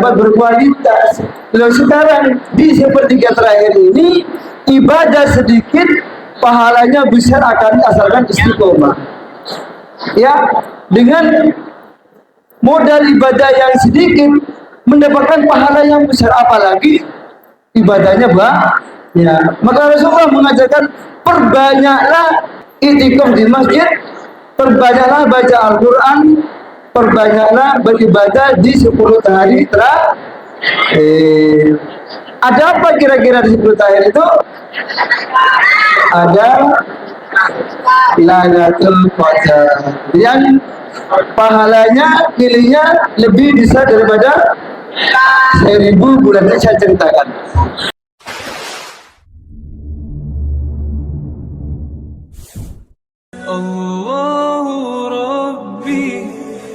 berkualitas. Lalu sekarang di sepertiga terakhir ini ibadah sedikit, pahalanya besar akan asalkan istiqomah. Ya, dengan modal ibadah yang sedikit mendapatkan pahala yang besar, apalagi ibadahnya ya. Maka Rasulullah mengajarkan perbanyaklah itikaf di masjid, perbanyaklah baca Al-Quran, perbanyaklah beribadah di 10 hari terakhir. Ada apa kira-kira di 10 terakhir itu? Ada Lailatul Qadar yang pahalanya, nilainya lebih besar daripada 1000 bulan yang saya ceritakan. Allahu Rabbi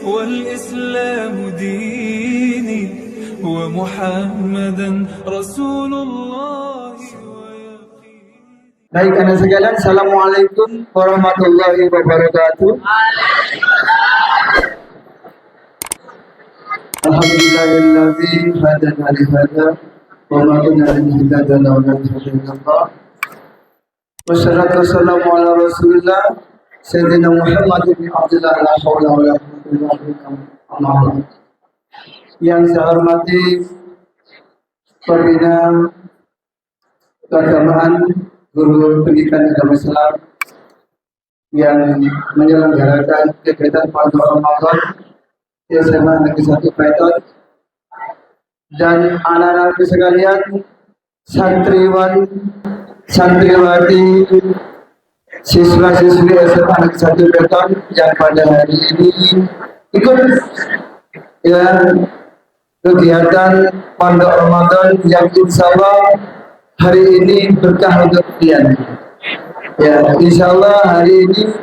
wal Islam dini wa Muhammadan Rasulullah. Baik anak sekalian, assalamualaikum warahmatullahi wabarakatuh. Alhamdulillahilladzi hadana li hadza wa ma kunna linahtadiya lawla an hadana Allah. Wassalatu wassalamu ala Rasulillah Sayyidina Muhammad bin Abdullah la haula wala quwwata illa billah. Yang saya hormati pembina keagamaan, guru pendidikan agama Islam yang menyelenggarakan kegiatan Pondok Ramadan di SMA Negeri 1 Paiton, dan anak-anak sekalian, santriwan, santriwati, siswa-siswi SMA Negeri 1 Paiton yang pada hari ini ikut ya kegiatan Pondok Ramadan yang insya Allah hari ini berkah untuk kalian. Ya, insya Allah hari ini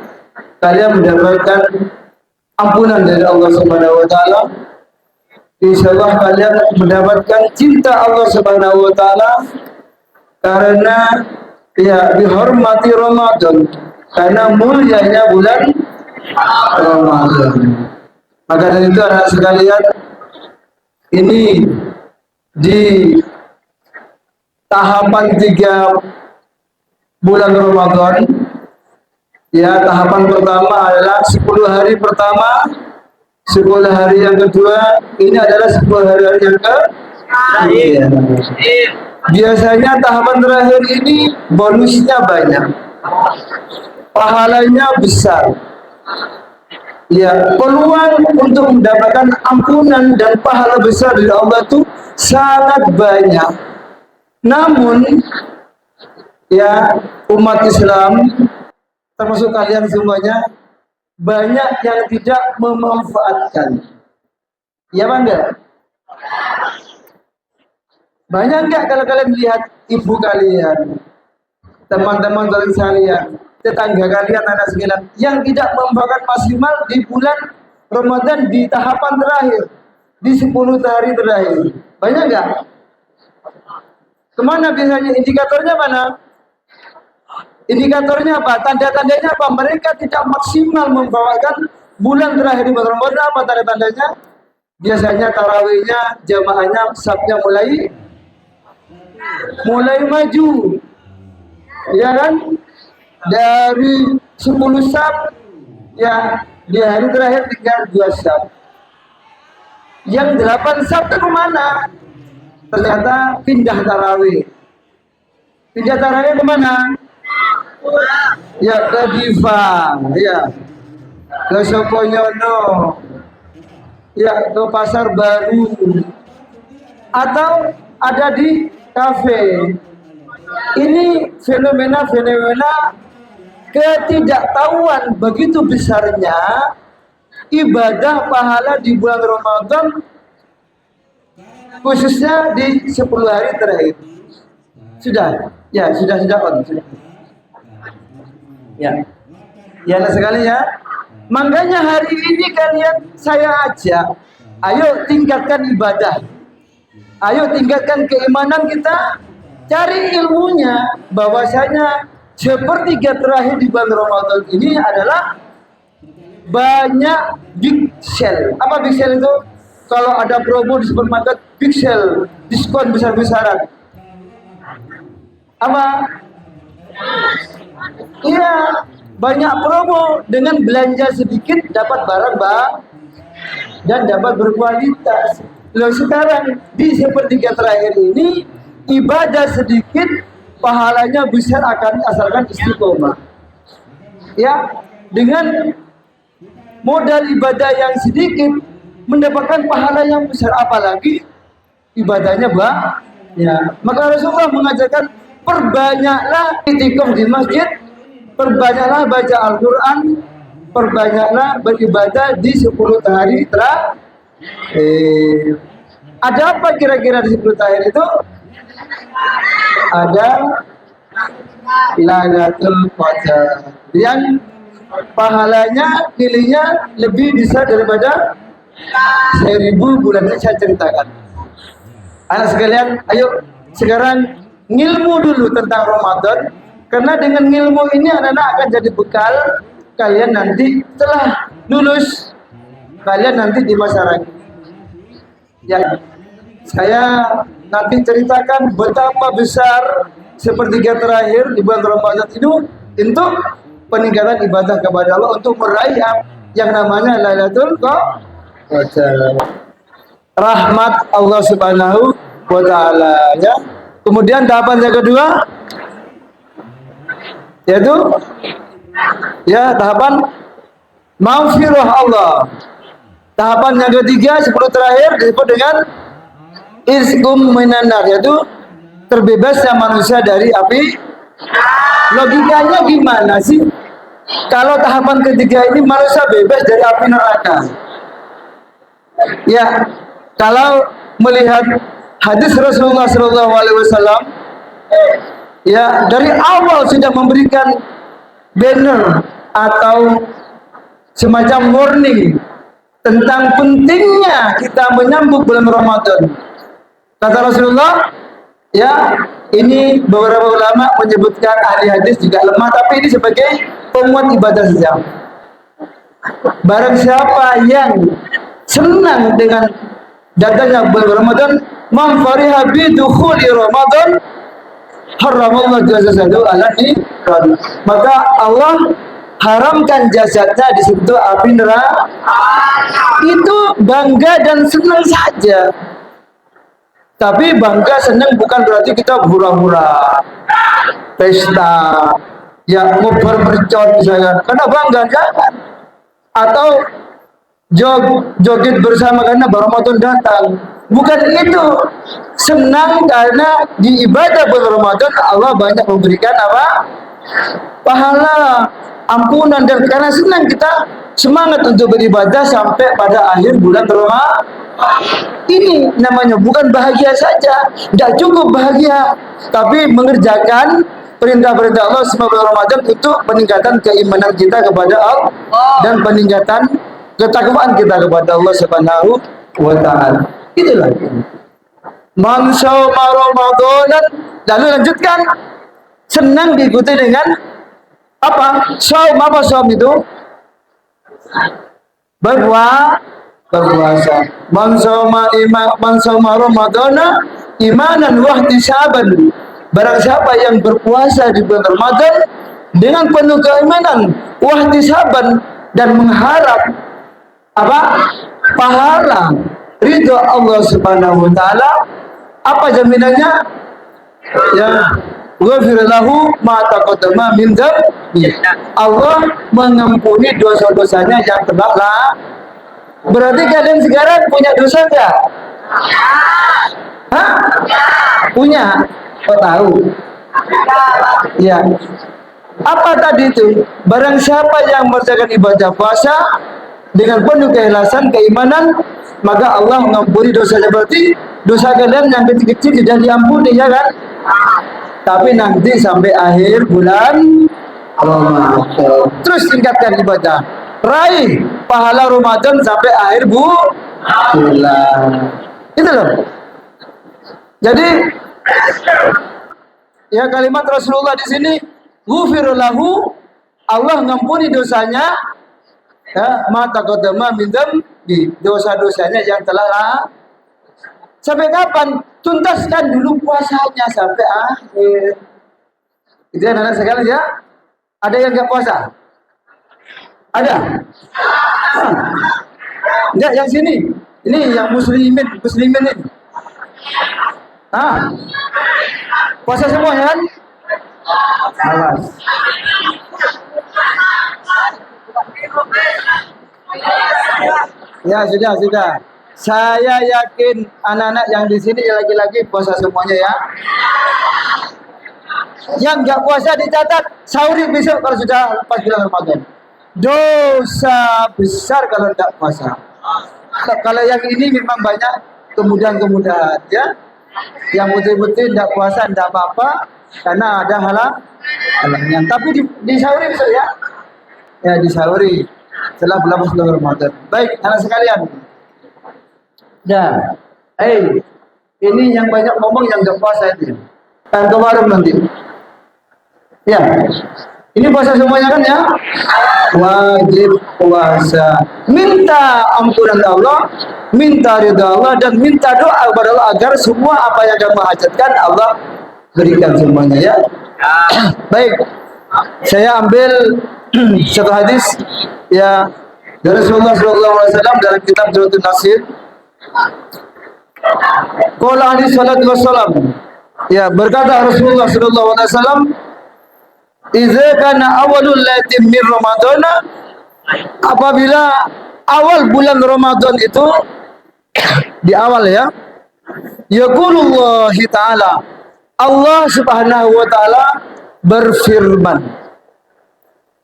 kalian mendapatkan ampunan dari Allah Subhanahu Wa Taala. Insya Allah kalian mendapatkan cinta Allah Subhanahu Wa Taala karena ya dihormati Ramadan, karena mulianya bulan Ramadan. Maka dari itu anak sekalian, ini di tahapan 3 bulan Ramadan, ya, tahapan pertama adalah 10 hari pertama, 10 hari yang kedua, ini adalah 10 hari yang terakhir. Biasanya tahapan terakhir ini bonusnya banyak, pahalanya besar. Ya, peluang untuk mendapatkan ampunan dan pahala besar dari Allah itu sangat banyak. Namun ya, umat Islam termasuk kalian semuanya banyak yang tidak memanfaatkan. Ya bangga. Banyak enggak kalau kalian lihat ibu kalian, teman-teman kalian, tetangga kalian, anak sekalian yang tidak memanfaatkan maksimal di bulan Ramadan di tahapan terakhir, di 10 hari terakhir. Banyak enggak? Kemana biasanya? Indikatornya mana? Indikatornya apa? Tanda-tandanya apa? Mereka tidak maksimal membawakan bulan terakhir di bulan Ramadan. Apa tanda-tandanya? Biasanya tarawihnya, jamaahnya, safnya mulai maju, ya kan? Dari 10 saf, ya di hari terakhir tinggal 2 saf. Yang 8 saf itu kemana? Ternyata pindah tarawih. Pindah tarawih kemana? Ya ke Diva, ya ke Soponyono, ya ke Pasar Baru, atau ada di kafe. Ini fenomena-fenomena ketidaktahuan begitu besarnya ibadah pahala di bulan Ramadan, khususnya di 10 hari terakhir. Sudah on. Ya, ya sekali ya. Makanya hari ini kalian saya ajak, ayo tingkatkan ibadah, ayo tingkatkan keimanan kita, cari ilmunya bahwasanya sepertiga terakhir di bulan Ramadan ini adalah banyak big sale. Apa big sale itu? kalau ada promo di supermarket big sale, diskon besar-besaran. Apa? Iya, banyak promo, dengan belanja sedikit dapat barang dan dapat berkualitas. Lalu sekarang di sepertiga terakhir ini, ibadah sedikit pahalanya besar asalkan istiqomah. Ya, dengan modal ibadah yang sedikit mendapatkan pahala yang besar, apalagi ibadahnya ya. Maka Rasulullah mengajarkan, perbanyaklah itikaf di masjid, perbanyaklah baca Al-Quran, perbanyaklah beribadah di 10 hari terakhir. Ada apa kira-kira di 10 tahun itu? Ada Lailatul Qadar yang pahalanya, nilainya lebih besar daripada 1000 bulan. Saya ceritakan. Anak sekalian, ayo sekarang ngilmu dulu tentang Ramadan, karena dengan ngilmu ini anak-anak akan jadi bekal kalian nanti setelah lulus, kalian nanti di masyarakat. Ya, saya nanti ceritakan betapa besar sepertiga terakhir di bulan Ramadan itu untuk peningkatan ibadah kepada Allah, untuk meraih yang namanya Lailatul Qadar, rahmat Allah Subhanahu wa Ta'ala. Ya. Kemudian tahapan yang kedua, yaitu ya tahapan maghfirah Allah. Tahapan yang ketiga, 10 terakhir disebut dengan iskum minan nar, yaitu terbebasnya manusia dari api. Logikanya gimana sih? Kalau tahapan ketiga ini manusia bebas dari api neraka. Ya, kalau melihat hadis Rasulullah SAW, ya dari awal sudah memberikan banner atau semacam warning tentang pentingnya kita menyambut bulan Ramadan. Kata Rasulullah, ya ini beberapa ulama menyebutkan ahli hadis juga lemah, tapi ini sebagai penguat ibadah saja. Barang siapa yang senang dengan datangnya bulan Ramadan, man fariha bi dukhuli Ramadan, haramallahu jazahu ala niran. Maka Allah haramkan jasadnya disentuh api neraka. Itu bangga dan senang saja. Tapi bangga senang bukan berarti kita hura-hura, pesta, ya ngobrol mercon misalnya, karena bangga jangan. Atau joget bersama karena Ramadan datang. Bukan itu. Senang karena di ibadah bulan Ramadan Allah banyak memberikan apa? Pahala, ampunan, dan karena senang kita semangat untuk beribadah sampai pada akhir bulan Ramadan. Ini namanya bukan bahagia saja, tidak cukup bahagia, tapi mengerjakan perintah-perintah Allah selama bulan Ramadan untuk peningkatan keimanan kita kepada Allah dan peningkatan ketakwaan kita kepada Allah Subhanahu wa Ta'ala. Itulah man syawma Ramadan. Lalu lanjutkan, senang diikuti dengan apa? Syawm, apa syawm itu? Berpuasa. Man syawma Ramadan imanan wa ihtisaban. Barang siapa yang berpuasa di bulan Ramadan dengan penuh keimanan, wa ihtisaban, dan mengharap apa? Pahala, ridho Allah Subhanahu wa Ta'ala. Apa jaminannya? Ya, ghafir lahu ma taqaddama min dzambi. Allah mengampuni dosa-dosanya yang telah lalu. Berarti kalian sekarang punya dosa enggak? Hah? Punya? Kau tahu? Ya. Apa tadi itu? Barang siapa yang mengerjakan ibadah puasa dengan penuh keikhlasan, keimanan, maka Allah mengampuni dosanya. Berarti dosa kalian yang kecil-kecil tidak diampuni, ya kan? Tapi nanti sampai akhir bulan Ramadan. Terus tingkatkan ibadah. Raih pahala Ramadan sampai akhir bulan. Itu loh. Jadi ya kalimat Rasulullah di sini, ghufir lahu, Allah ngampuni dosanya, ya, ma taqaddama min lagi dosa-dosanya yang telah sampai kapan? Tuntaskan dulu puasanya sampai akhir. Itu anak-anak sekalian ya. Ada yang nggak puasa? Ada? Enggak, yang sini. Ini yang muslimin ini. Puasa semuanya kan? Awas. Ya sudah. Saya yakin anak-anak yang di sini laki-laki puasa semuanya ya. Yang nggak puasa dicatat sahuri besok kalau sudah pas bulan Ramadan. Dosa besar kalau tidak puasa. Kalau yang ini memang banyak kemudahan-kemudahan ya. Yang betul-betul tidak puasa tidak apa-apa karena ada halangan. Tapi di sahuri besok ya. Ya di sahuri setelah bulan Ramadan. Baik anak sekalian. Dah. Ini yang banyak ngomong yang nggak puasa itu. Dan kemarin nanti. Ya, ini puasa semuanya kan ya? Wajib puasa. Minta ampunan Allah, minta ridha Allah, dan minta doa kepada Allah agar semua apa yang kamu hajatkan Allah berikan semuanya ya. Baik, saya ambil satu hadis ya dari Rasulullah SAW dalam kitab Jawatul Nasir. Qala alaihi salatu wassalam. Ya, berkata Rasulullah SAW, "Idza kana awalul lailatin min Ramadan," apabila awal bulan Ramadan itu di awal ya, yaqulullahi ta'ala, Allah Subhanahu wa taala berfirman.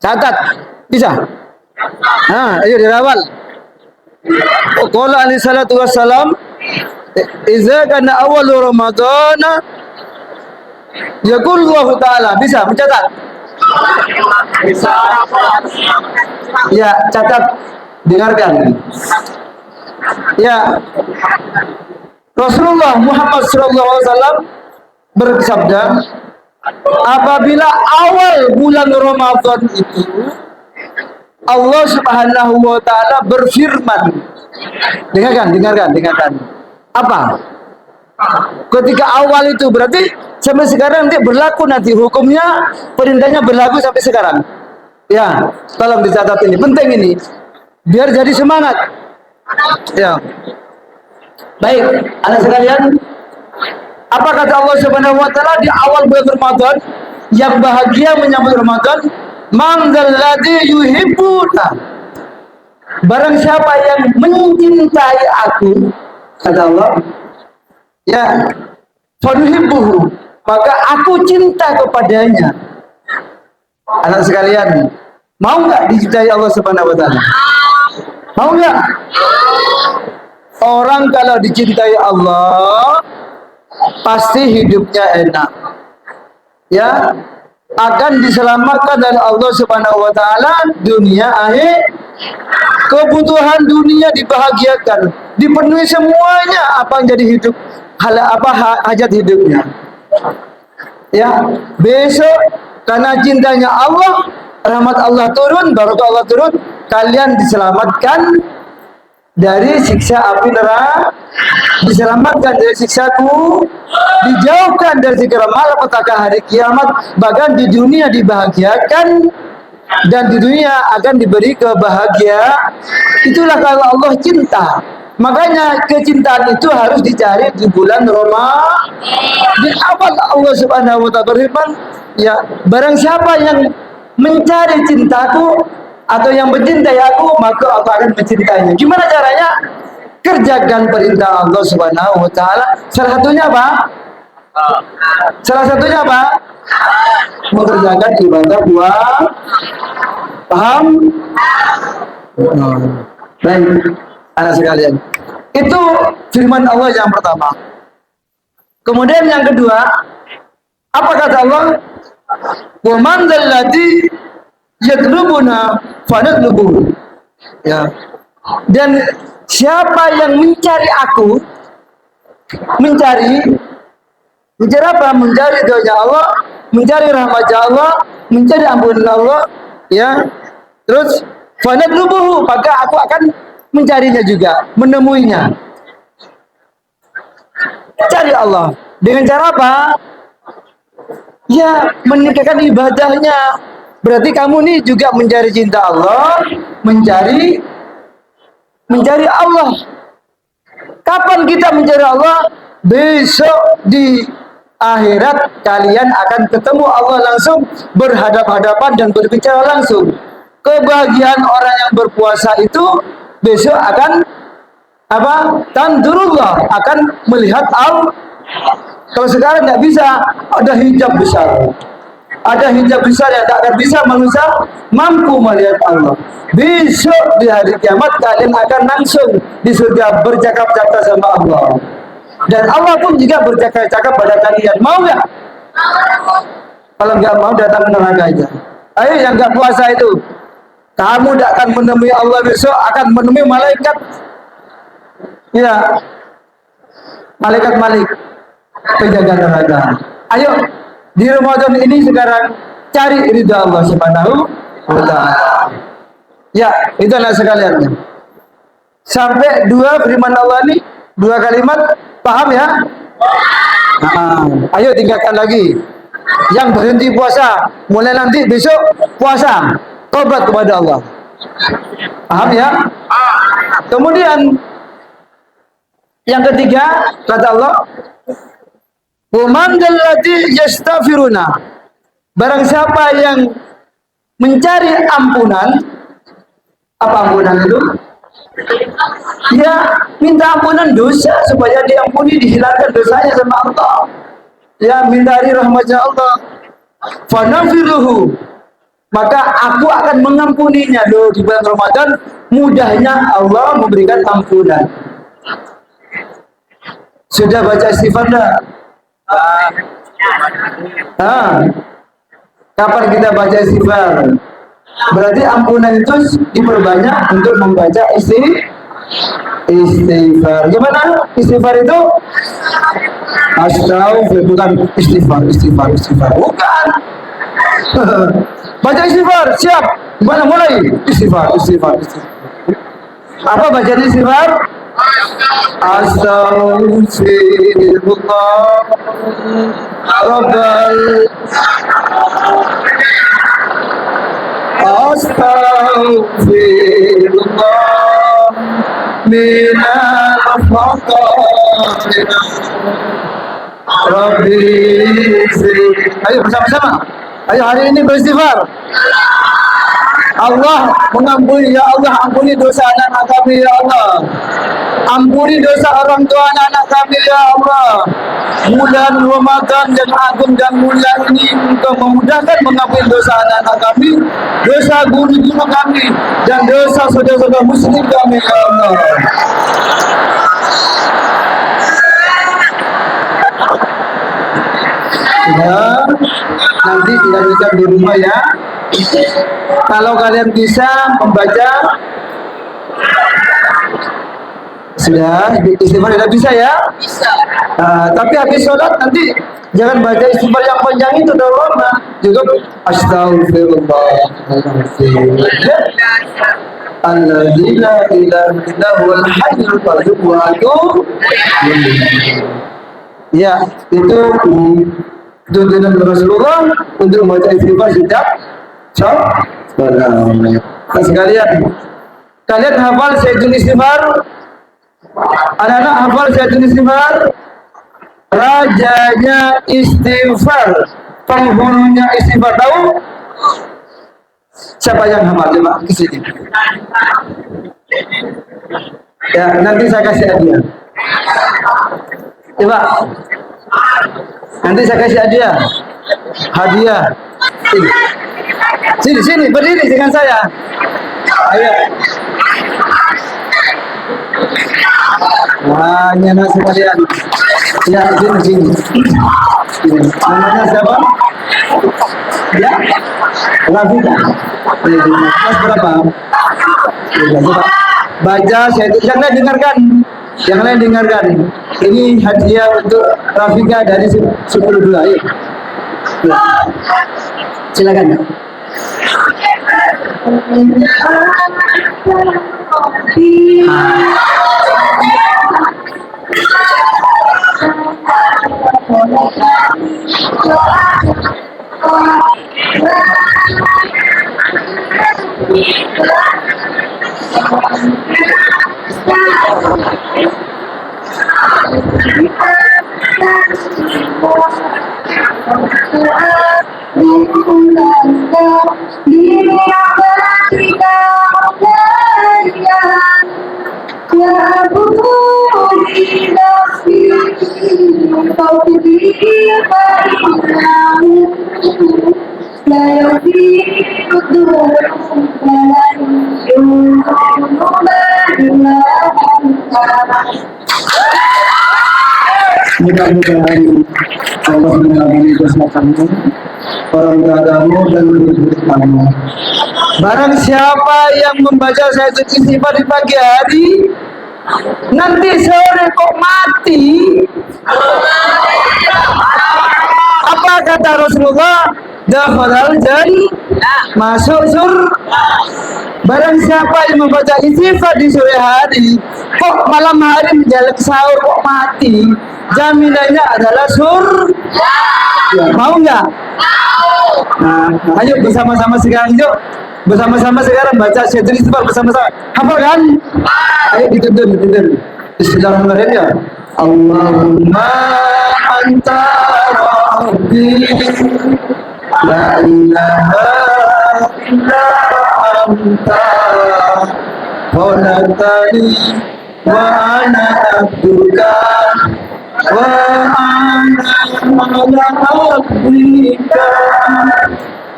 Catat, bisa? Ayo dari awal. Qala alaihi salatu wassalam, "Idza kana awalul Ramadan," yaqulullahu ta'ala, bisa mencatat? Ya, catat, dengarkan. Ya, Rasulullah Muhammad SAW bersabda, apabila awal bulan Ramadan itu Allah Subhanahu wa taala berfirman. Dengarkan. Apa? Ketika awal itu berarti sampai sekarang nanti berlaku, nanti hukumnya, perintahnya berlaku sampai sekarang. Ya, tolong dicatat ini, penting ini, biar jadi semangat. Ya, baik, anak sekalian, apa kata Allah Subhanahu Wa Taala di awal bulan Ramadan yang bahagia menyambut Ramadan? Manggalladzi yuhibbuna, barang siapa yang mencintai aku, kata Allah, ya, fanuhibbuhu, maka aku cinta kepadanya. Anak sekalian, mau nggak dicintai Allah Subhanahu Wa Taala? Mau nggak? Orang kalau dicintai Allah pasti hidupnya enak, ya, akan diselamatkan dari Allah Subhanahu Wa Taala dunia akhir, kebutuhan dunia dibahagiakan, dipenuhi semuanya apa yang jadi hidup, hajat hidupnya. Ya, besok karena cintanya Allah, rahmat Allah turun, barokah Allah turun, kalian diselamatkan dari siksa api neraka, diselamatkan dari siksaku, dijauhkan dari siksa malapetaka hari kiamat, bahkan di dunia dibahagiakan dan di dunia akan diberi kebahagiaan. Itulah kalau Allah cinta. Makanya kecintaan itu harus dicari di bulan Ramadan. Di awal Allah Subhanahu wa taala berfirman, ya, barang siapa yang mencari cintaku atau yang mencintai aku, maka aku akan mencintainya. Gimana caranya? Kerjakan perintah Allah Subhanahu wa taala. Salah satunya apa? Mengerjakan ibadah puasa. Paham? Baik, anak sekalian. Itu firman Allah yang pertama. Kemudian yang kedua, apa kata Allah? Wa man dzalladzi yatlubuna fanatlubu. Ya. Dan siapa yang mencari aku, mencari apa? Mencari doanya Allah, mencari rahmat Allah, mencari ampunan Allah, ya. Terus fanatlubuhu, maka aku akan mencarinya juga, menemuinya. Cari Allah. Dengan cara apa? Ya, meningkatkan ibadahnya. Berarti kamu nih juga mencari cinta Allah, mencari Allah. Kapan kita mencari Allah? Besok di akhirat kalian akan ketemu Allah langsung, berhadap-hadapan dan berbicara langsung. Kebahagiaan orang yang berpuasa itu besok akan apa? Tandurullah, akan melihat Allah. Kalau sekarang nggak bisa, ada hijab besar. Ada hijab besar yang tak akan bisa manusia mampu melihat Allah. Besok di hari kiamat kalian akan langsung di surga bercakap-cakap sama Allah. Dan Allah pun juga bercakap-cakap pada kalian. Mau nggak? Kalau nggak mau datang ke neraka aja. Ayo yang nggak puasa itu, kamu tidak akan menemui Allah besok, akan menemui malaikat. Ya, malaikat penjaga neraka. Ayo di Ramadan ini sekarang cari ridha Allah Subhanahu wa ta'ala. Ya, itu adalah sekalian. Sampai dua firman Allah ini, dua kalimat, paham ya? Ayo tingkatkan lagi. Yang berhenti puasa, mulai nanti besok puasa, tobat kepada Allah. Paham ya? Kemudian yang ketiga, kata Allah, "Waman allati yastaghfiruna." Barang siapa yang mencari ampunan, apa ampunan itu? Ya, minta ampunan dosa supaya diampuni, dihilangkan dosanya sama Allah. Ya, minta rahmatnya Allah. Fanafiruhu, maka aku akan mengampuninya. Loh, di bulan Ramadan mudahnya Allah memberikan ampunan. Sudah baca istighfar enggak? Kapan kita baca istighfar? Berarti ampunan itu diperbanyak untuk membaca istighfar. Gimana istighfar itu? Astagfirullah, bukan istighfar. Bukan. Baca istighfar, siap. Gimana mulai? Istighfar. Apa bacaan istighfar? Astaghfirullah Rabbal Astaghfirullah minal khataaya Rabbi. Ayo bersama-sama. Ayo hari ini beristighfar. Allah mengampuni, ya Allah ampuni dosa anak-anak kami ya Allah. Ampuni dosa orang tua anak-anak kami ya Allah. Bulan Ramadan yang agung dan mulia ini Engkau memudahkan mengampuni dosa anak-anak kami, dosa guru-guru kami, dan dosa saudara-saudara muslim kami ya Allah. Ya, nanti dilanjutkan di rumah ya. Kalau kalian bisa membaca, sudah istighfar sudah bisa ya? Bisa. Tapi habis sholat nanti jangan baca istighfar yang panjang itu dong. Cukup Astaghfirullahaladzim. Alladzi la ilaha illa huwal hayyul qayyum wa atubu. Ya, itu tuntunan Rasulullah untuk membaca istighfar setiap sholat. Nah, kalian hafal Sayyidul Istighfar? Anak-anak hafal Sayyidul Istighfar? Rajanya istighfar, penghulunya istighfar, tahu? Siapa yang hafal? Coba ke sini. Ya, nanti saya kasih hadiah. Coba. Nanti saya kasih hadiah. Sini, berdiri dengan saya. Ayo. Wah, ini anak sekalian. Ya, sini. Namanya siapa? Ya, Rafika. Kelas berapa? Coba baca, yang lain dengarkan. Ini hadiah untuk Rafika dari 10 dulu. Ayo. Silakan. Mudah-mudahan Allah mengampuni dosa kamu, orang tuamu dan menghidupkan kamu. Barang siapa yang membaca Sayyidul Istighfar di pagi hari, nanti sore kok mati. Apa kata Rasulullah? Dakhalal jannah, masuk surga. Barang siapa yang membaca istighfar di sore hari, kok malam hari menjalani sahur kok mati, jaminannya adalah surga. Ya, mau nggak? Nah, ayo bersama-sama sekarang, yuk. Bersama-sama sekarang baca Sayyidul Istighfar bersama-sama. Hafal kan? Ayo dituntun. Bismillahirrahmanirrahim. Allahumma anta rabbi la ilaha illa anta khalaqtani wa ana abduka wa ana ala abdika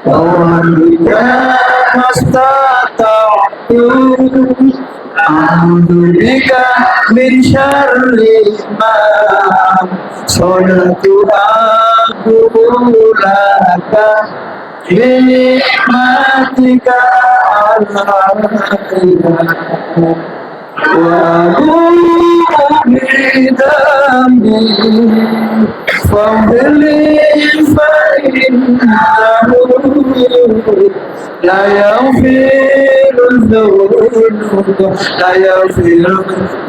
wa bika mastata'tu a'udzu bika min syarri ma sana'tu laka binikmatika alaika wa bidambi fadli fa innahu la yaghfiru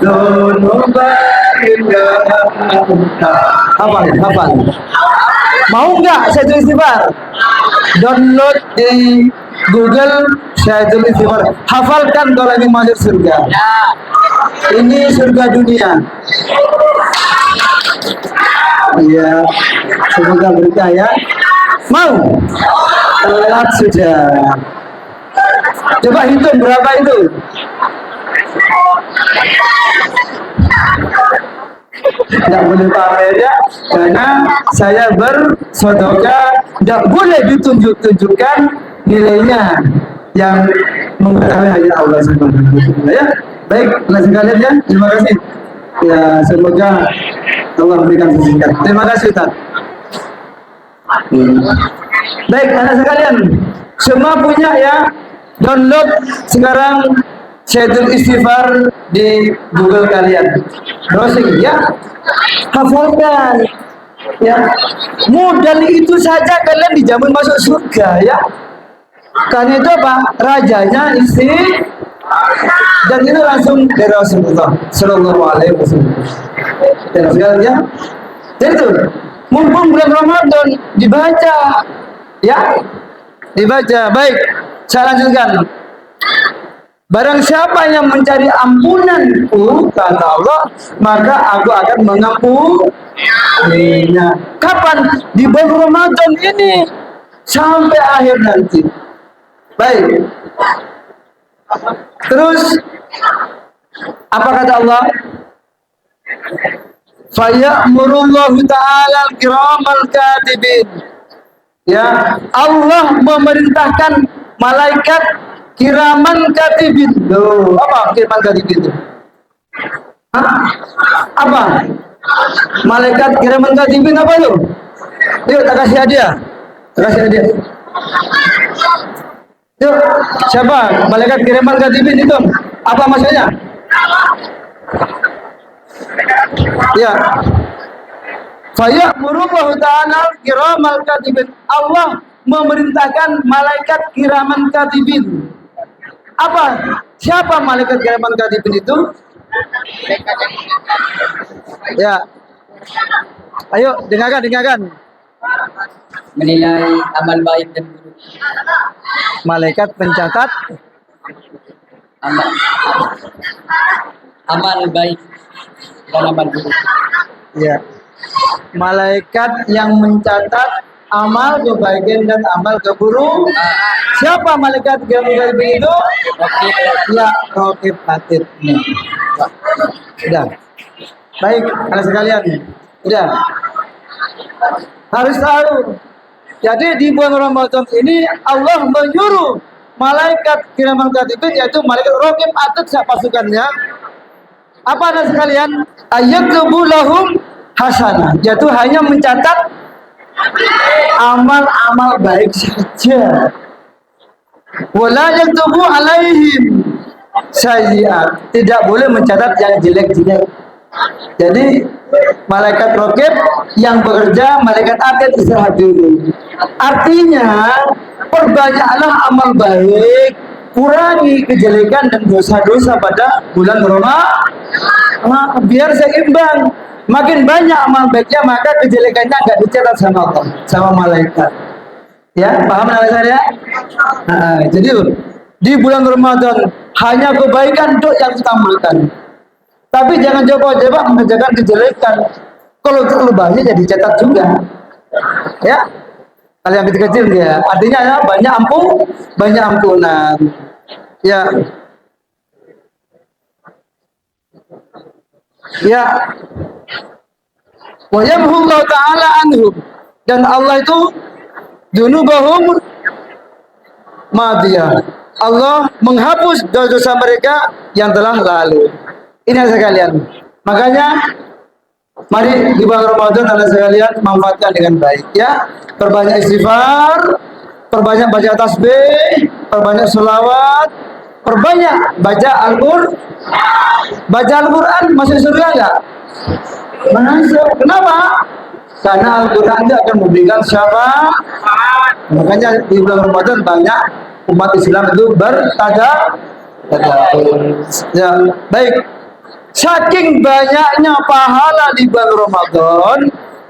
dhunuba illa anta. Hafal. Mau nggak Sayyidul Istighfar? Download di Google Sayyidul Istighfar. Hafalkan kalau ingin masuk surga. Ini surga dunia. Ya, semoga berkah ya. Mau? Telat sudah. Coba hitung berapa itu? Tidak boleh pamer ya, karena saya bersedekah, tidak boleh ditunjukkan nilainya, yang mengetahui hanya Allah Subhanahu wa Ta'ala ya. Baik, teman sekalian ya, terima kasih. Ya, semoga Allah memberikan kesehatan. Terima kasih Ustaz. Baik, anak sekalian, semua punya ya, download sekarang Sayyidul Istighfar di Google kalian, browsing ya, hafalkan ya. Modal itu saja kalian dijamin masuk surga ya. Karena itu apa? Rajanya dan itu langsung dari Rasulullah Sallallahu Alaihi Wasallam. Dan sekalian ya, jadi itu mumpung bulan Ramadan dibaca ya, dibaca. Baik, saya lanjutkan. Barang siapa yang mencari ampunanku, kata Allah, maka aku akan mengampuninya. Kapan? Di bulan Ramadan ini sampai akhir nanti. Baik. Terus apa kata Allah? Faya'murullahu ta'ala al-kiramal katibin. Ya, Allah memerintahkan malaikat kiraman katibin. Loh, apa kiraman katibin itu? Apa? Malaikat kiraman katibin apa itu? Yuk, tak kasih hadiah. Yuk, siapa? Malaikat kiraman katibin itu? Apa maksudnya? Ya. Faya'murullahu ta'ala kiramal katibin. Allah memerintahkan malaikat kiraman katibin. Apa? Siapa malaikat kiraman katibin itu? Ya, ayo dengarkan. Menilai amal baik dan buruk. Malaikat pencatat Amal, amal baik dan amal buruk. ya. Malaikat yang mencatat amal kebaikan dan amal keburukan. Siapa malaikat kiraman katibin itu? Oke, Ya, Raqib Atid. Sudah. Baik, kalian sekalian. Sudah. Harus tahu. Jadi di bulan Ramadan ini Allah menyuruh malaikat kiraman katibin, yaitu malaikat Raqib Atid pasukannya. Apa ada sekalian? Ayyaktubu lahum hasanah. Yaitu hanya mencatat amal-amal baik saja. Wala yaktubu alaihim sayyi'at. Tidak boleh mencatat yang jelek-jelek. Jadi malaikat Raqib yang bekerja, malaikat Atid istirahat dulu. Artinya perbanyaklah amal baik, kurangi kejelekan dan dosa-dosa pada bulan Ramadan. Biar seimbang. Makin banyak amal baiknya, maka kejelekannya nggak dicatat sama Allah, sama malaikat. Ya, paham namanya saya? Nah, jadi di bulan Ramadan hanya kebaikan untuk yang kita makan. Tapi jangan coba-coba mengerjakan kejelekan. Kalau lebahnya jadi catat juga. Ya, kalau yang kecil-kecil ya. Artinya ya, banyak ampunan. Ya, ya. Wa yamhullahu ta'ala anhum, dan Allah itu dunubahum madiyah. Allah menghapus dosa-dosa mereka yang telah lalu. Ini sekalian. Makanya mari di bulan Ramadan Allah sekalian manfaatkan dengan baik ya. Perbanyak istighfar, perbanyak baca tasbih, perbanyak selawat, perbanyak baca Al-Qur'an. Baca Al-Qur'an masuk surga enggak? Masuk. Kenapa? Karena Al-Qur'an itu akan memberikan syafaat. Makanya di bulan Ramadan banyak umat Islam itu ya, baik. Saking banyaknya pahala di bulan Ramadan,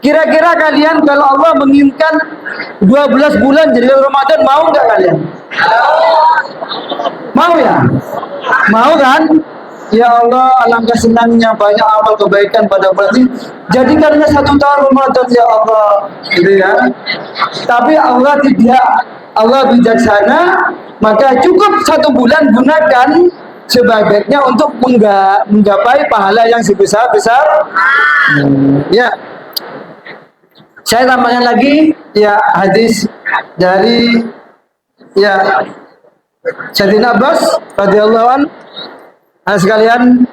kira-kira kalian kalau Allah menginginkan 12 bulan jadi Ramadan, mau nggak kalian? Mau ya? Mau kan? Ya Allah, alangkah senangnya banyak amal kebaikan pada bulan ini. Jadikannya 1 tahun Ramadan ya Allah, gitu ya. Tapi Allah tidak, Allah bijaksana, maka cukup 1 bulan gunakan sebaiknya untuk menggapai pahala yang sebesar-besar. Ya, saya tambahkan lagi ya hadis dari ya Sayyidina Abbas radhiyallahu anhu. Sekalian,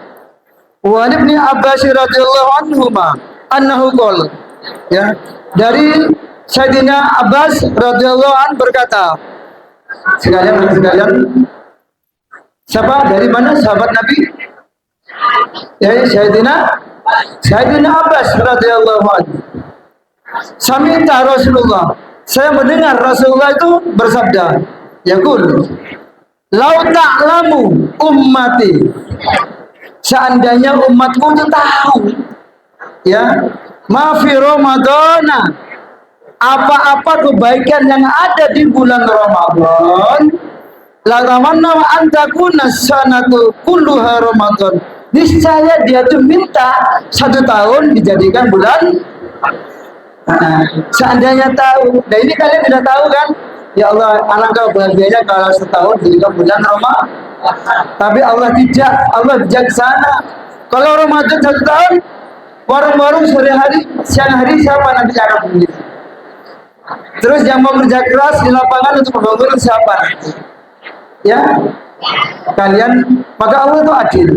wa ibni Abbas radhiyallahu anhuma annahu qala, ya, dari Sayyidina Abbas radhiyallahu anhu berkata, sekalian, siapa, dari mana sahabat Nabi? Ya, Sayyidina Abbas radhiyallahu anhu. Sami'ta Rasulullah, saya mendengar Rasulullah itu bersabda, yaqul, lau ta'lamu ummati, seandainya umatku itu tahu ya, ma fi Ramadana, apa-apa kebaikan yang ada di bulan Ramadan, la tamanna wa antakuna sanatu kulluha Ramadan, niscaya dia tuh minta 1 tahun dijadikan bulan. Seandainya tahu, nah ini kalian tidak tahu kan? Ya Allah, alangkah bahagianya kalau setahun dijadikan bulan Ramadan. Tapi Allah tidak, Allah bijaksana. Kalau Ramadan 1 tahun, warung-warung sore hari, siang hari siapa nanti akan beli? Terus yang mau kerja keras di lapangan untuk membangun siapa nanti? Ya, kalian, maka Allah itu adil.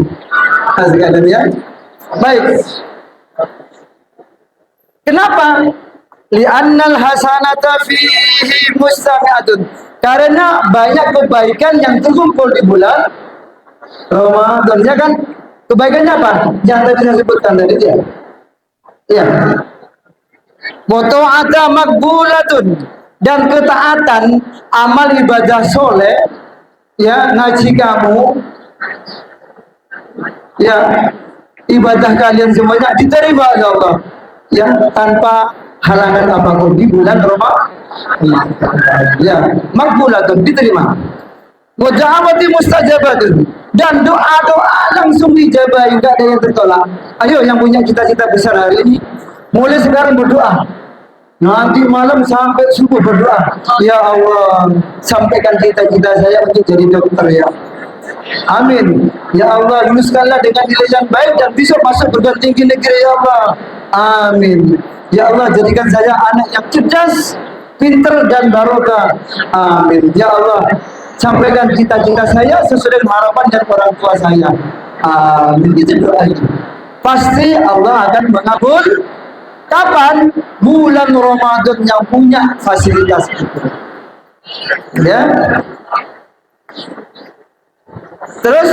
Kalian ya, baik. Kenapa? Li'annal hasanata fihi mustami'atun. Karena banyak kebaikan yang terkumpul di bulan Ramadan, ya kan? Kebaikannya apa? Yang tadi saya sebutkan tadi dia. Ya. Wa ta'ata maqbulatun, dan ketaatan, amal ibadah soleh, ya, ngaji kamu, ya ibadah kalian semuanya diterima oleh Allah ya tanpa halangan apapun di bulan Ramadan. Ya, makbulatun diterima. Wa da'awati mustajabatun, dan doa-doa langsung dijabahi, enggak ada yang tertolak. Ayo yang punya cita-cita besar hari ini, mulai sekarang berdoa. Nanti malam sampai subuh berdoa. Ya Allah, sampaikan cita-cita saya untuk jadi dokter ya. Amin. Ya Allah, luluskanlah dengan nilai yang baik dan besok masuk perguruan tinggi negeri ya Allah. Amin. Ya Allah, jadikan saya anak yang cerdas, pinter dan barokah. Amin. Ya Allah, sampaikan cita-cita saya sesuai dengan harapan dan orang tua saya. Amin. Itu doa itu. Pasti Allah akan mengabul. Kapan? Bulan Ramadan yang punya fasilitas itu. Ya. Terus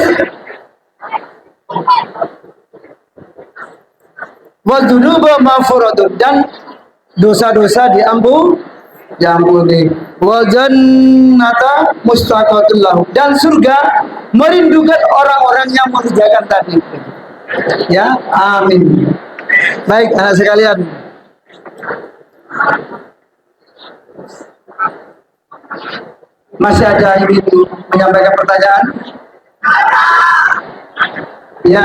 wa dzunuba maghfuratun, dan dosa-dosa diampuni. Wa jannata mustaqatul lahu, dan surga merindukan orang-orang yang mengerjakan tadi. Ya, amin. Baik, anak sekalian. Masih ada yang ingin menyampaikan pertanyaan? Ya,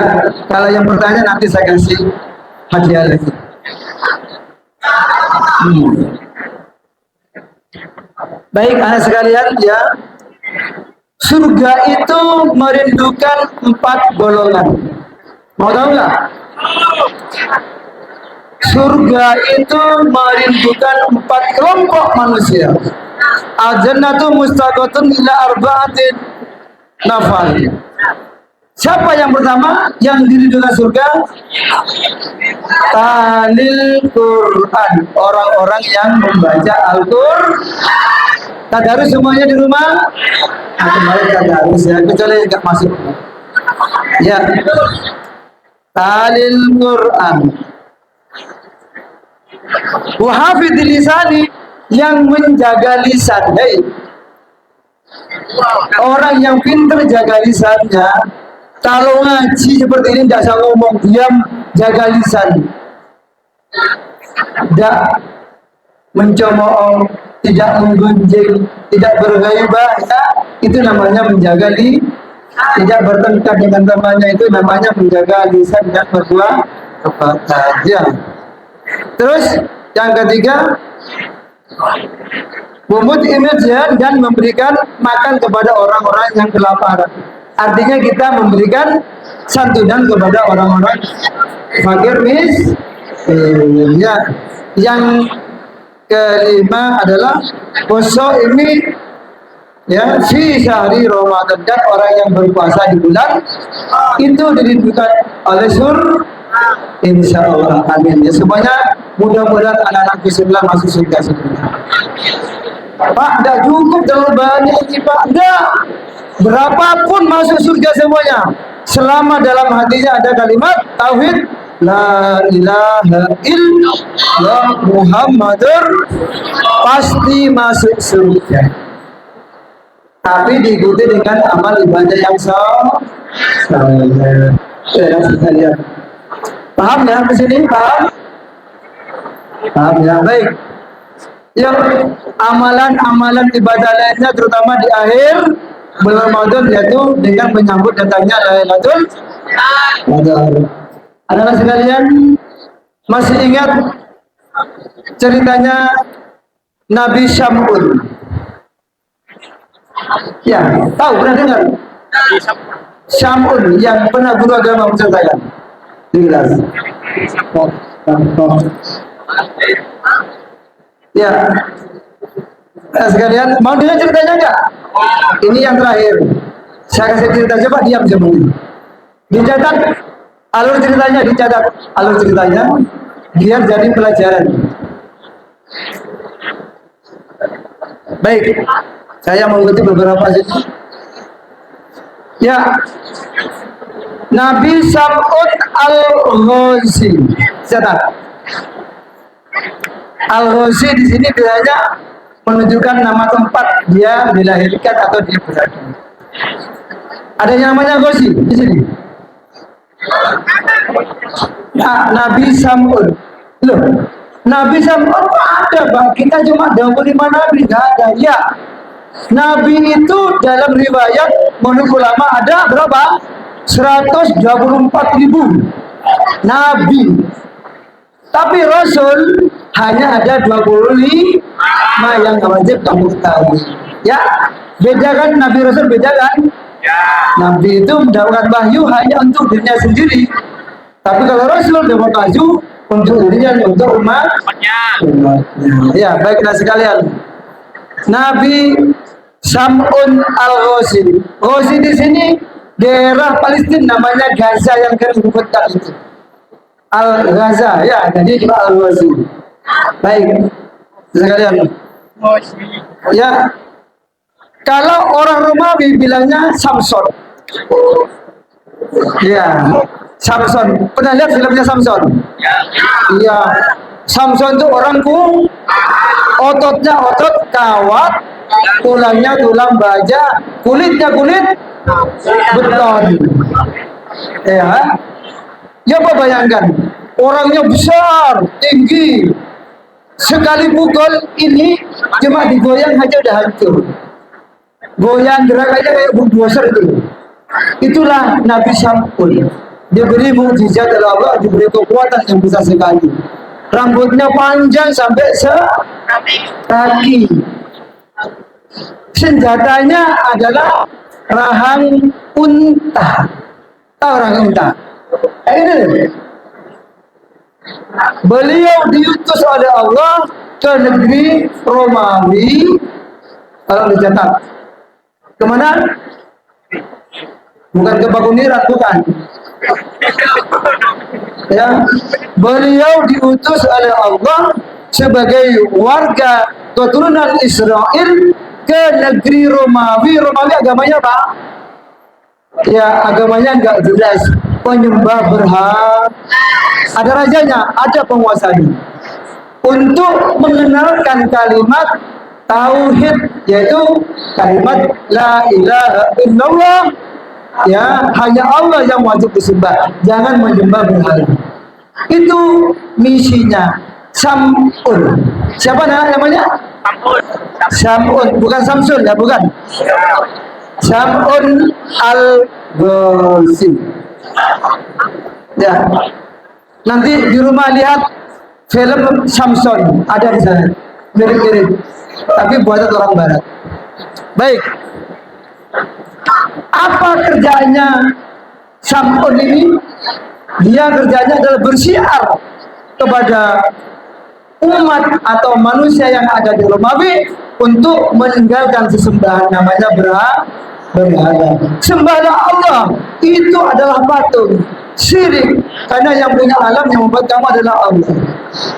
kalau yang bertanya nanti saya kasih hadiah lagi. Baik, anak sekalian, ya. Surga itu merindukan 4 golongan. Mau tahu nggak? Surga itu merindukan 4 kelompok manusia. Al-jannatu mustaqatun ila arba'atin nafar. Siapa yang pertama yang dirindukan surga? Talil Quran, orang-orang yang membaca Al-Quran. Tadarus semuanya di rumah? Kemarin tadarus ya, kecuali nggak masuk. Ya, Talil Quran. Wahafidh lisani, yang menjaga lisan. Hey, orang yang pintar jaga lisannya. Kalau ngaji seperti ini tidak usah ngomong, diam, jaga lisan. Tidak mencemooh, tidak menggunjing, tidak berghaibah, ya, itu namanya menjaga lisan. Tidak bertengkar dengan temannya, itu namanya menjaga lisan dan berbuat kebaikan. Ya. Terus yang ketiga, Bumut imajhan, dan memberikan makan kepada orang-orang yang kelaparan. Artinya kita memberikan santunan kepada orang-orang fakir ya. Yang kelima adalah puasa ini ya fi syahri Ramadan, dan orang yang berpuasa di bulan itu dirindukan oleh surga. Insya Allah, amin. Ya, semuanya mudah-mudahan anak-anak Bismillah masuk surga semuanya. Pak, tidak cukup terlalu banyak ini Pak. Enggak. Berapapun masuk surga semuanya, selama dalam hatinya ada kalimat tauhid, la ilaha illallah Muhammadur, pasti masuk surga. Tapi diikuti dengan amal ibadah yang saleh. Paham ya di sini? Paham? Paham ya, baik. Yang amalan-amalan ibadah lainnya, terutama di akhir bulan Ramadan, yaitu dengan menyambut datangnya Lailatul Qadar. Anak-anak sekalian, masih ingat ceritanya Nabi Syam'un? Ya, tahu, pernah dengar? Syam'un yang pernah guru agama menceritakan. Jelas. Ya, sekalian, mau dengar ceritanya enggak? Ini yang terakhir. Saya kasih cerita, coba diam semuanya. Dicatat alur ceritanya, dicatat alur ceritanya, biar jadi pelajaran. Baik, saya mengikuti beberapa sini. Ya, Nabi Sam'ud Al-Ghazi. Catat. Al-Ghazi di sini biasanya menunjukkan nama tempat dia dilahirkan atau dibesarkan. Ada yang namanya Ghosi di sini. Nah, Nabi Sam'un. Loh, Nabi Sam'un ada, Pak. Kita cuma 25 Nabi, nggak ada. Ya, Nabi itu dalam riwayat menurut ulama ada berapa? 124.000 Nabi. Tapi Rasul hanya ada 25 yang wajib kamu tahu. Ya, beda kan Nabi Rasul, beda kan? Nabi itu mendapatkan wahyu hanya untuk dirinya sendiri. Tapi kalau Rasul dapat wahyu untuk dirinya, untuk umatnya. Ya, baiklah sekalian. Nabi Sam'un al-Ghazi. Ghazi di sini daerah Palestina, namanya Gaza yang kering bukan itu. Al-Gaza, ya, jadi juga Al-Ghazi. Baik, sekalian. Ya, kalau orang Romawi bilangnya Samson. Ya, Samson. Pernah lihat filmnya Samson? Iya. Samson itu orang ototnya otot kawat, tulangnya tulang baja, kulitnya kulit beton. Ya. Ya, apa bayangkan? Orangnya besar, tinggi. Sekali pukul ini cuma digoyang aja udah hancur. Goyang gerak aja kayak bulldozer itu. Itulah Nabi Sam'un. Diberi mukjizat oleh Allah, diberi kekuatan yang besar sekali. Rambutnya panjang sampai sekaki. Senjatanya adalah rahang unta. Tahu rahang unta? Ini. Beliau diutus oleh Allah ke negeri Romawi. Kalau dicatat kemana? Bukan ke Baguniran, bukan. Ya, beliau diutus oleh Allah sebagai warga keturunan Israel ke negeri Romawi. Romawi agamanya apa? Ya, agamanya enggak jelas, penyembah berhala. Ada rajanya, ada penguasanya. Untuk mengenalkan kalimat tauhid, yaitu kalimat la ilaha illallah, ya, hanya Allah yang wajib disembah, jangan menyembah berhala. Itu misinya Sam'un. Siapa namanya? Sam'un, bukan Samsun ya, bukan. Sam'un al-Ghazi. Ya. Nanti di rumah lihat film Samson, ada di sana. Mirip-mirip. Tapi buatan orang barat. Baik. Apa kerjanya Sam'un ini? Dia kerjanya adalah bersiar kepada umat atau manusia yang ada di Romawi untuk meninggalkan sesembahan namanya berhala. Sembahlah Allah, itu adalah patung. Syirik, karena yang punya alam, yang membuat kamu adalah Allah.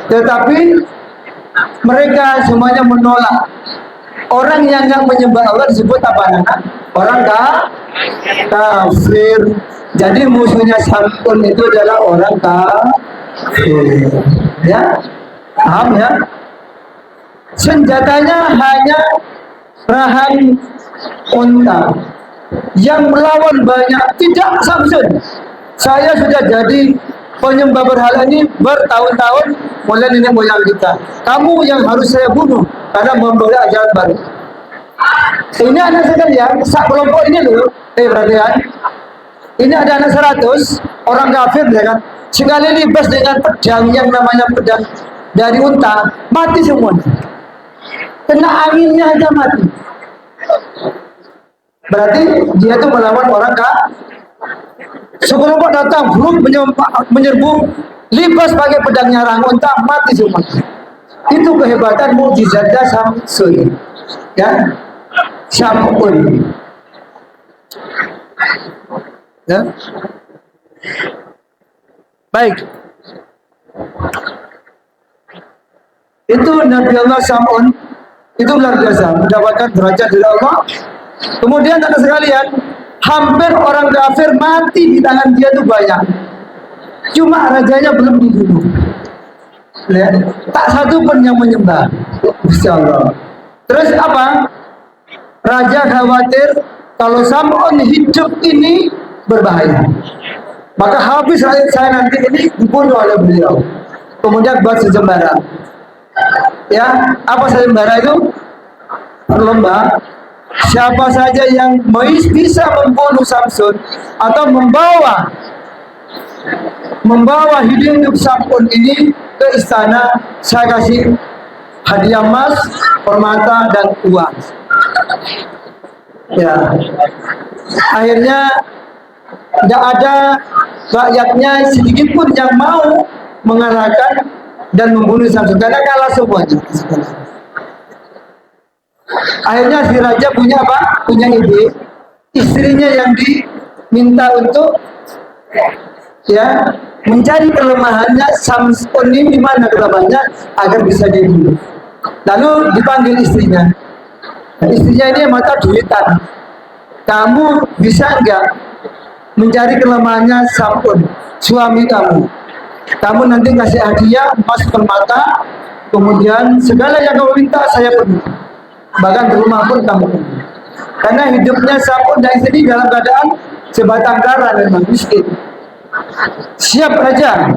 Tetapi mereka semuanya menolak. Orang yang nggak menyembah Allah disebut apa, anak? Orang kafir. Jadi musuhnya Sam'un itu adalah orang kafir. Ya, paham ya? Senjatanya hanya rahang unta. Yang melawan banyak, tidak Samson. Saya sudah jadi penyembah berhala ini bertahun-tahun, mulai nenek moyang kita. Kamu yang harus saya bunuh karena membawa ajaran baru. Ini anak sekalian, sak kelompok ini loh, perhatian. Ini ada anak 100 orang kafir, ya kan? Sekali libas dengan pedang yang namanya pedang dari unta, mati semua. Kena anginnya aja mati. Berarti dia tuh melawan orang sekelompok datang, belum menyerbu, libas pakai pedangnya orang unta, mati semua. Itu kehebatan mukjizatnya Samsun. Ya, Sam'un. Ya. Baik. Itu Nabi Allah Sam'un, itu luar biasa, mendapatkan derajat dari Allah. Kemudian anak sekalian, hampir orang kafir mati di tangan dia itu banyak. Cuma rajanya belum dibunuh. Ya, tak satu pun yang menyembah. Insya Allah. Terus apa? Raja khawatir Kalau Sam'un hidup ini berbahaya, maka habis rakyat saya nanti ini dibunuh oleh beliau. Kemudian buat sayembara. Ya, apa sayembara itu? Lomba. Siapa saja yang bisa membunuh Samsun atau membawa hidup Sam'un ini ke istana, saya kasih hadiah emas, permata, dan uang. Ya, akhirnya tidak ada rakyatnya sedikit pun yang mau mengalahkan dan membunuh Samsun karena kalah semuanya. Akhirnya si raja punya apa? Punya ide, istrinya yang diminta untuk ya mencari kelemahannya Samsun ini di mana kelemahannya agar bisa dibunuh. Lalu dipanggil istrinya. Istrinya ini mata duitan. Kamu bisa enggak mencari kelemahannya Samsun, suami kamu? Kamu nanti kasih hadiah emas permata, kemudian segala yang kamu minta saya penuhi. Bahkan di rumah pun kamu penuhi. Karena hidupnya Samsun dan istri dalam keadaan sebatang kara memang miskin. Siap raja.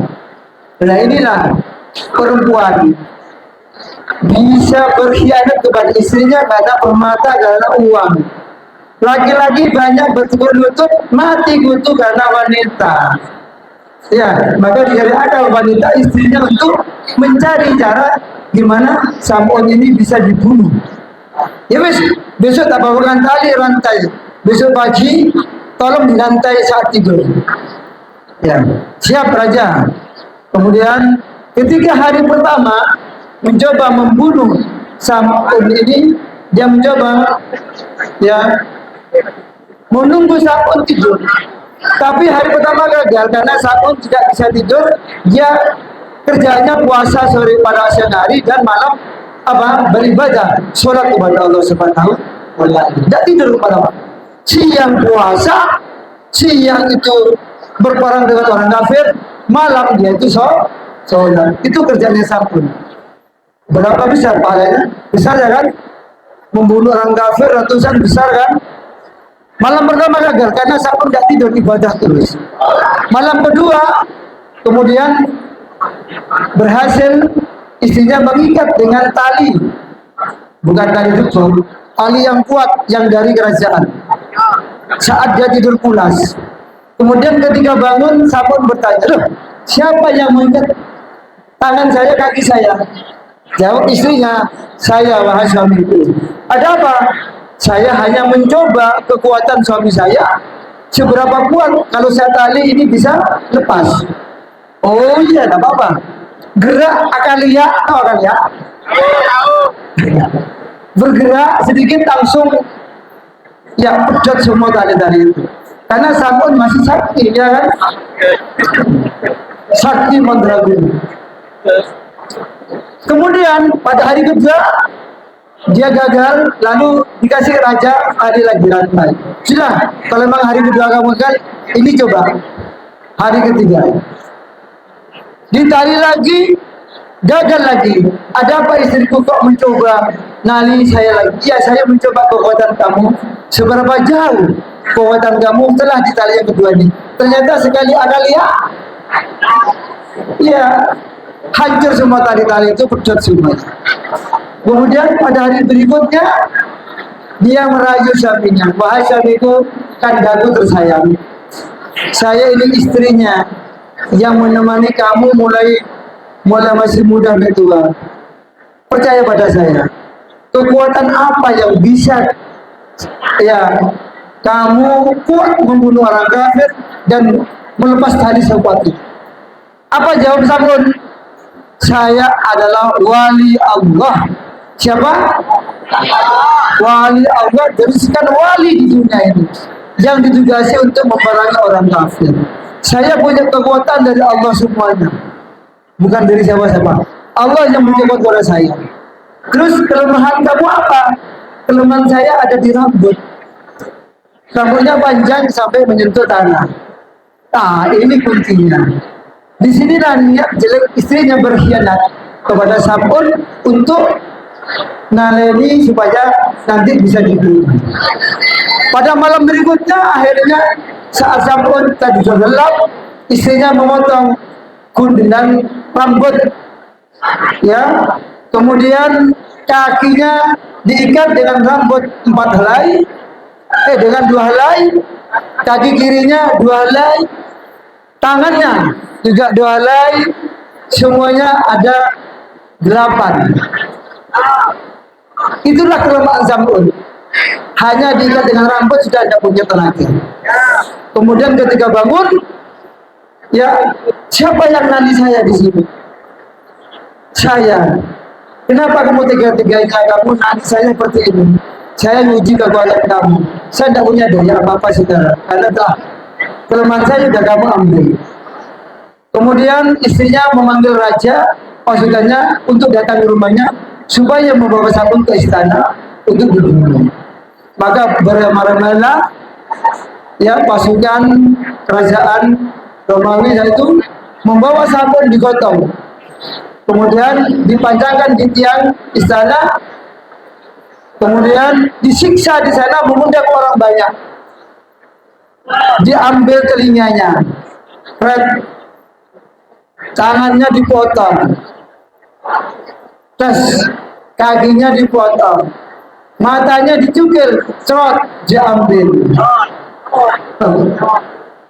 Nah inilah perempuan bisa berkhianat kepada istrinya karena permata, karena uang. Laki-laki banyak berlutut mati kutu karena wanita. Ya, maka dari akal wanita istrinya untuk mencari cara gimana Sam'un ini bisa dibunuh. Ya wes, besok tak bawakan tali rantai. Besok pagi tolong dirantai saat tidur. Ya, siap raja. Kemudian ketika hari pertama mencoba membunuh Sam'un ini, dia mencoba ya menunggu Sam'un tidur. Tapi hari pertama gagal karena Sam'un tidak bisa tidur. Dia kerjanya puasa sore pada siang hari dan malam apa? Beribadah, sholat kepada Allah Subhanahu wa Ta'ala. Tidak tidur malam. Siang puasa, siang itu berperang dengan orang kafir, malam dia itu sholat. Itu kerjanya Sam'un. Berapa besar pahalanya? Besar ya kan? Membunuh orang kafir ratusan besar kan? Malam pertama gagal karena Sam'un tidak tidur, ibadah terus. Malam kedua kemudian berhasil istrinya mengikat dengan tali, bukan tali tutup, tali yang kuat yang dari kerajaan. Saat dia tidur pulas, kemudian ketika bangun Sam'un bertanya, loh siapa yang mengikat tangan saya, kaki saya? Jawab istrinya, saya wahai suamiku. Ada apa? Saya hanya mencoba kekuatan suami saya seberapa kuat kalau saya tali ini bisa lepas. Oh iya, tidak apa-apa. Gerak akalia, tahu akalia? Bergerak sedikit langsung ya pedot semua tali-tali itu. Karena Sam'un masih sakti, ya kan? Sakti mandraguna. Kemudian pada hari kedua dia gagal, lalu dikasih raja hari lagi rantai. Sudah, kalau memang hari kedua kamu gagal, ini coba hari ketiga. Ditali lagi, gagal lagi. Ada apa istriku kok mencoba nali saya lagi? Iya, saya mencoba kekuatan kamu. Seberapa jauh kekuatan kamu telah ditali yang kedua ini? Ternyata sekali ada lihat, iya, hancur semua tali-tali itu, pedot semua. Kemudian pada hari berikutnya dia merayu suaminya, wahai suamiku, kandaku tersayang, saya ini istrinya yang menemani kamu mulai masih muda dan tua. Percaya pada saya. Kekuatan apa yang bisa ya kamu kuat membunuh orang kafir dan melepas tali sekuat itu? Apa jawab Sam'un? Saya adalah wali Allah. Siapa? Wali Allah, jadi sekian wali di dunia ini yang ditugasi untuk memerangi orang kafir. Saya punya kekuatan dari Allah semuanya, bukan dari siapa-siapa. Allah yang menjawab kepada saya. Terus kelemahan kamu apa? Kelemahan saya ada di rambut. Rambutnya panjang sampai menyentuh tanah. Nah, ini kuncinya. Di sinilah niat jelek istrinya berkhianat kepada Sam'un untuk naleni supaya nanti bisa dibunuh. Pada malam berikutnya akhirnya saat Sam'un tadi sudah gelap, istrinya memotong guntingan rambut, ya, kemudian kakinya diikat dengan rambut 4 helai, dengan 2 helai, kaki kirinya 2 helai, tangannya juga 2 helai, semuanya ada 8. Itulah kelemahan Sam'un. Hanya diikat dengan rambut sudah tidak punya tenaga. Kemudian ketika bangun, ya, siapa yang nanti saya di sini? Saya. Kenapa kamu tega-teganya kamu nanti saya seperti ini? Saya nguji kekuatan kamu. Saya tidak punya daya apa-apa saudara. Karena telah kelemahan saya sudah kamu ambil. Kemudian istrinya memanggil raja pasukannya untuk datang ke rumahnya supaya membawa Sam'un ke istana untuk dibunuh. Maka beramai-ramailah ya pasukan kerajaan Romawi yaitu membawa Sam'un digotong, kemudian dipanjangkan di tiang istana, kemudian disiksa di sana, mengundang orang banyak, diambil telinganya, tangannya dipotong, terus kakinya dipotong, matanya dicukil, cerot, diambil,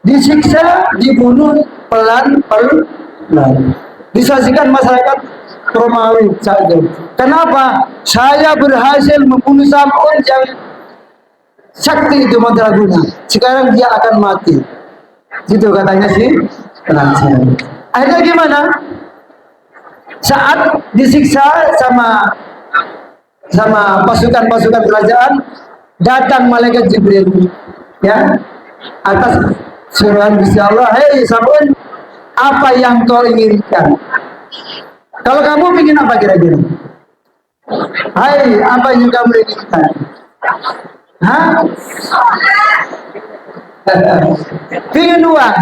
disiksa, dibunuh pelan-pelan, disaksikan masyarakat Romawi saja. Kenapa? Saya berhasil membunuh Sam'un yang sakti itu mandraguna. Sekarang dia akan mati. Gitu katanya sih. Akhirnya gimana? Saat disiksa sama pasukan-pasukan kerajaan, datang malaikat Jibril, ya, atas suruhan Gusti Allah, hei Sam'un, apa yang kau inginkan? Kalau kamu ingin apa kira-kira? Hai, apa yang kamu inginkan? Hah? Ingin uang.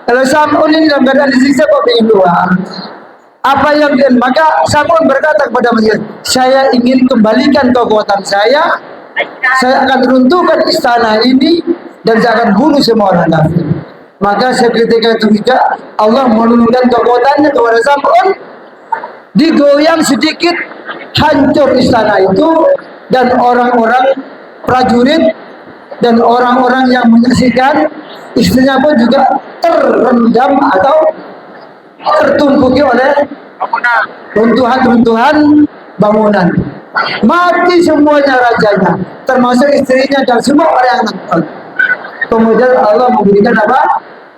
Kalau Sam'un ini dalam keadaan disiksa kok ingin uang? Apa yang dia, maka Sam'un berkata kepada manusia, saya ingin kembalikan kekuatan saya akan runtuhkan istana ini dan saya akan bunuh semua orang kafir. Maka seketika itu juga Allah menurunkan kekuatannya kepada Sam'un, digoyang sedikit, hancur istana itu, dan orang-orang prajurit dan orang-orang yang menyaksikan, istrinya pun juga terendam atau tertumpuki oleh runtuhan-runtuhan bangunan. Mati semuanya rajanya, termasuk istrinya dan semua orang yang nonton. Kemudian Allah memberikan apa?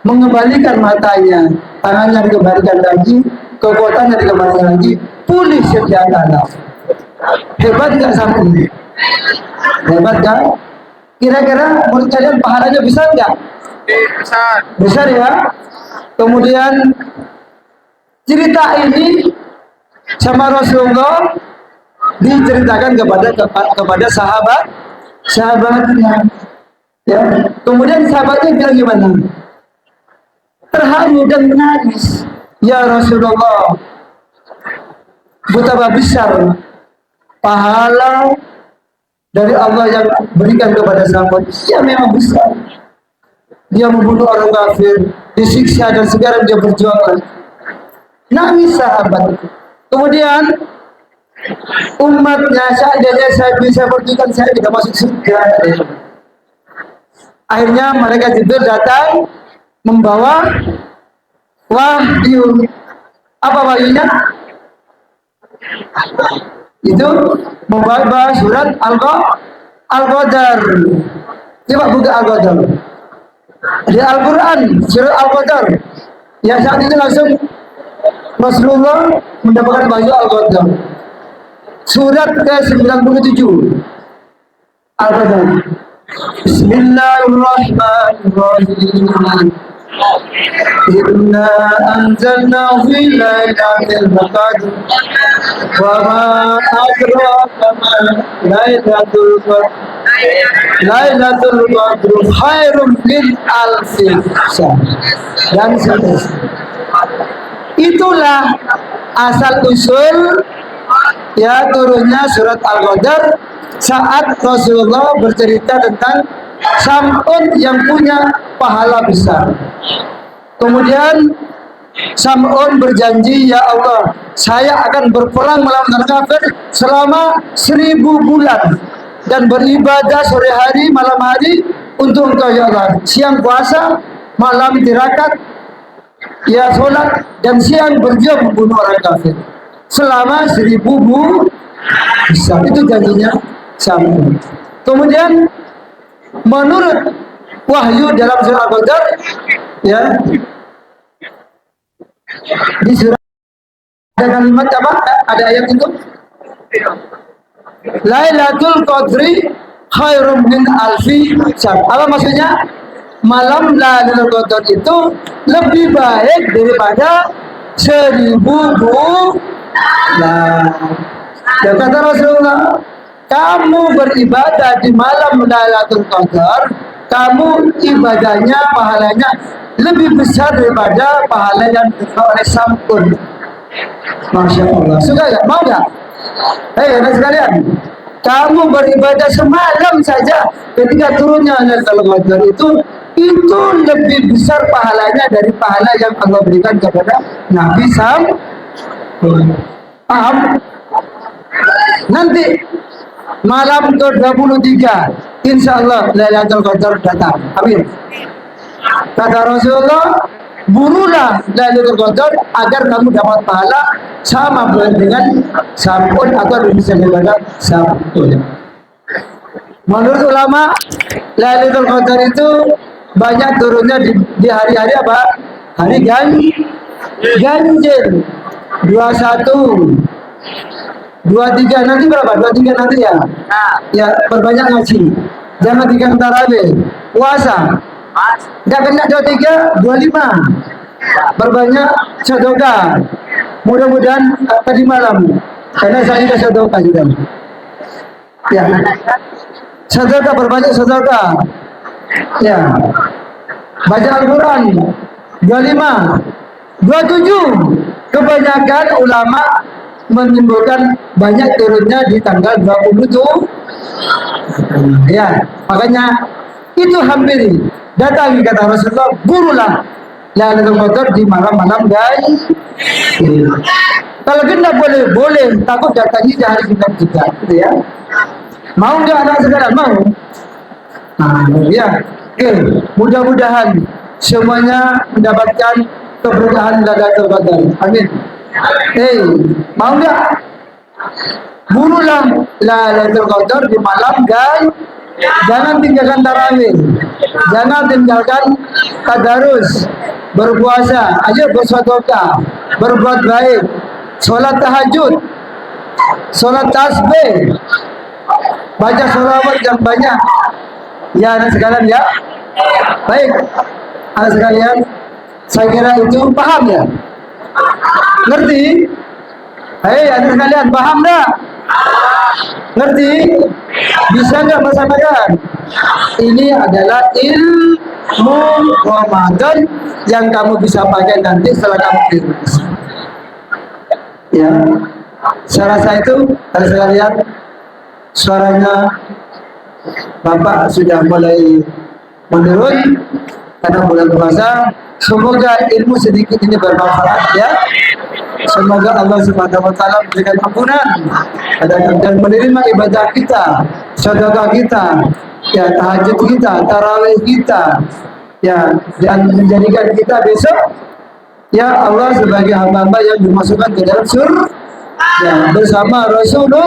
Mengembalikan matanya, tangannya dikembalikan lagi, kekuatannya dikembalikan lagi, pulih setiap anak. Hebat nggak Sam'un? Hebat kan? Kira-kira menurut kalian pahalanya besar nggak? Besar. Besar ya. Kemudian cerita ini sama Rasulullah diceritakan kepada sahabatnya. Ya. Kemudian sahabatnya bilang gimana? Terharu dan menangis. Ya Rasulullah, betapa besar pahala dari Allah yang berikan kepada Sam'un. Ya memang besar. Dia membunuh orang kafir, disiksa, dan sekarang dia berjuang. Nangis sahabat. Kemudian umatnya, seandainya saya bisa berikan, saya tidak masuk surga. Akhirnya malaikat Jibril datang membawa wahyu. Apa wahyunya? Itu membawa surat Al-Qadar. Coba buka Al-Qadar. Di Al-Quran, surat Al-Qadar. Ya, saat itu langsung Rasulullah mendapatkan wahyu Al-Qadar. Surat ke-97 Al-Qadar. Bismillahirrahmanirrahim. Inna anzalna fi lailatul qadr wa ma adraka ma lailatul qadr. Lailatul qadr khairun min alfi syahr. Dan seterusnya. Itulah asal usul ya turunnya surat Al-Qadar saat Rasulullah bercerita tentang Sam'un yang punya pahala besar. Kemudian Sam'un berjanji, ya Allah, saya akan berperang melawan orang kafir selama 1000 bulan dan beribadah sore hari malam hari untuk Engkau ya Allah. Siang puasa, malam tirakat, ya sholat, dan siang berjuang membunuh orang kafir selama 1000 bulan. Itu janjinya Sam'un. Kemudian menurut wahyu dalam surah Al-Qadar, ya, di surah ada kalimat apa? Ada ayat itu. Lailatul Qadri khairum min alfi syahr. Apa maksudnya? Malam Lailatul Qadar itu lebih baik daripada 1000 bulan. Dan kata Rasulullah, kamu beribadah di malam Lailatul Qadar, kamu ibadahnya, pahalanya lebih besar daripada pahala yang diterima oleh Sam'un. Masya Allah. Suka gak? Mau gak? Hei anak sekalian, kamu beribadah semalam saja ketika turunnya Lailatul Qadar itu lebih besar pahalanya dari pahala yang Allah berikan kepada Nabi Sam'un. Paham? Nanti malam ke-23 insya Allah Lailatul Qadar datang. Amin. Kata Rasulullah, burulah Lailatul Qadar agar kamu dapat pahala sama dengan Sam'un atau bisa dikatakan Sam'un. Menurut ulama, Lailatul Qadar itu banyak turunnya di hari-hari apa? Hari ganjil. 21, 23 nanti berapa? 23 nanti ya? Ya, perbanyak ngaji. Jangan tinggal tarawih. Puasa. Enggak kena 23, 25. Perbanyak sedekah. Mudah-mudahan tadi malam karena saya sudah sedekah juga. Ya. Sedekah, perbanyak sedekah. Ya. Baca Al-Qur'an. 25, 27. Kebanyakan ulama menimbulkan banyak turunnya di tanggal 27. Ya, makanya itu hampir datangi kata Rasulullah, burulah Lailatul Qadar di malam-malam guys. Kalau kita boleh, takut datangi di hari kita juga, gitu ya. Mau nggak anak sekarang mau? Nah, ya, oke. Mudah-mudahan semuanya mendapatkan keberkahan Lailatul Qadar. Amin. Mau nggak? Burulah Lailatul Qadar di malam guys. Jangan tinggalkan tarawih, jangan tinggalkan tadarus, berpuasa, ayo bersedekah, berbuat baik, sholat tahajud, sholat tasbih, baca sholawat yang banyak. Ya anak sekalian ya, baik anak sekalian, saya kira itu paham ya, ngerti? Hei anak sekalian, paham dah? Ngerti? Bisa nggak masyarakat? Ini adalah ilmu Ramadan yang kamu bisa pakai nanti setelah kamu lulus. Ya, saya rasa itu harus sekalian. Suaranya Bapak sudah mulai menurun karena bulan puasa. Semoga ilmu sedikit ini bermanfaat ya. Semoga Allah Subhanahu wa taala memberikan ampunan dan menerima ibadah kita, sedekah kita, ya tahajud kita, tarawih kita, ya, dan menjadikan kita besok ya Allah sebagai hamba-hamba yang dimasukkan ke dalam surga ya, bersama Rasulullah.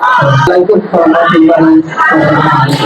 Assalamualaikum warahmatullahi wabarakatuh.